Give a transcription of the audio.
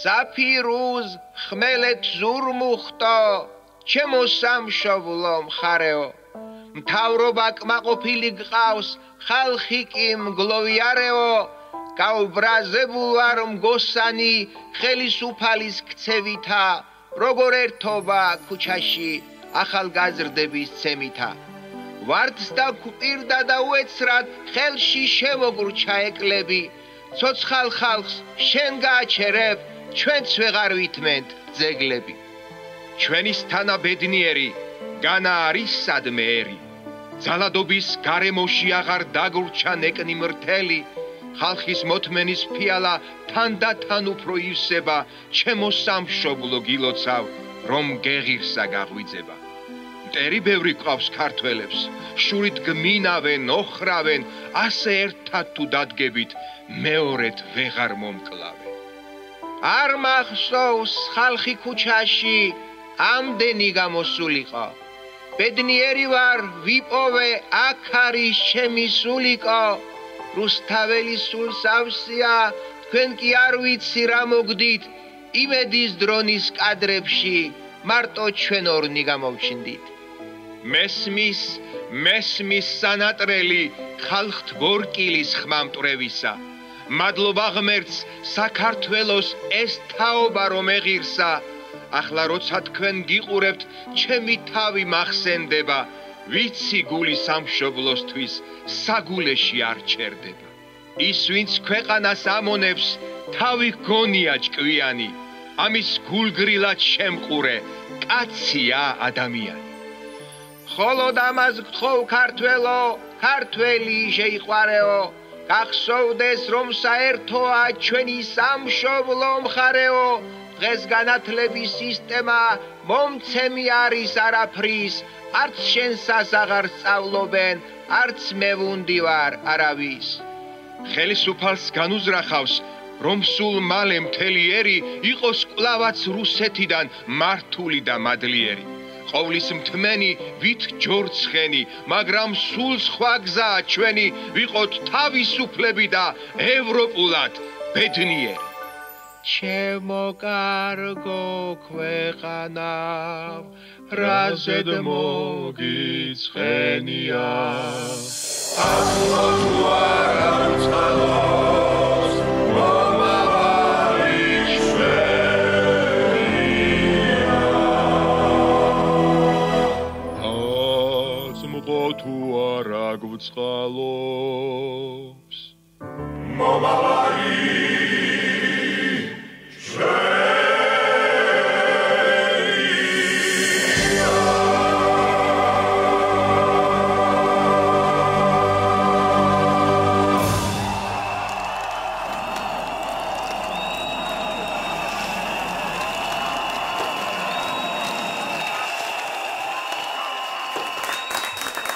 საფირუზ ხმელეთ ზურმუხტო ჩემო სამშობლო მხარეო მთავრობა კმაყოფილი გყავს ხალხი კი მგლოვიარეო გაუბრაზებულ ვარ მგოსანი ხელისუფალის ქცევითა როგორ ერთობა ქუჩაში ახალგაზრდების ცემითა ვარდს და გვპირდა და უეცრად ხელში შემოგრჩა ეკლები ცოცხალ ხალხს შენ გააჩერებ ჩვენც ვეღარ ვითმენთ ძეგლები ჩვენის თანა ბედნიერი განა არის სადმე ერი ძალადობის გარემოში აღარ დაგვრჩა ნეკნი მრთელი ხალხის მოთმენის ფიალა თან და თან უფრო ივსება ჩემო სამშობლო გილოცავ რომ გეღირსა გაღვიძება მტერი ბევრი ყავს ქართველებს შურით გმინავენ ოხრავენ ასე ერთად თუ დადგებით მეორედ ვეღარ მომკლავენ არ მახსოვს ხალხი ქუჩაში ამდენი გამოსულიყო ბედნიერი ვარ ვიპოვე აქ არის ჩემი სულიკო რუსთაველის სულს ავსია თქვენ კი არ ვიცი რა მოგდით იმედის დრონის კადრებში მარტო ჩვენ ორნი გამოვჩნდით მესმის სანატრელი ხალხთ ბორკილის ხმამტვრევისა მადლობა ღმერთს საქართველოს ეს თაობა რომ ეღირსა ახლა როცა თქვენ გიყურებთ ჩემი თავი მახსენდება ვიცი გული სამშობლოსთვის საგულეში არ ჩერდება ის ვინც ქვეყანას ამონებს თავი გონია ჭკვიანი ამის გულგრილად შემყურე კაცია ადამიანი ხოლო ამას გთხოვ ქართველო ქართველი შეიყვარეო გახსოვდეს რომ საერთოა ჩვენი სამშობლო მხარეო დღეს განათლების სისტემა მომცემი არის არაფრის არც შენსას აღარ სწავლობენ არც მე ვუნდივარ არავის ხელისუფალს განუზრახავს რომ სულ მალე მთელი ერი იყოს კვლავაც რუსეთიდან მართული და მადლიერი ყოვლის მთმენი ვით ჯორცხენი მაგრამ სულ სხვა გზაა ჩვენი ვიყოთ თავისუფლები და ევროპულად ბედნიერი ჩემო კარგო ქვეყანა რაზედ მოგიცხენია აბლო თუ არა უცხალო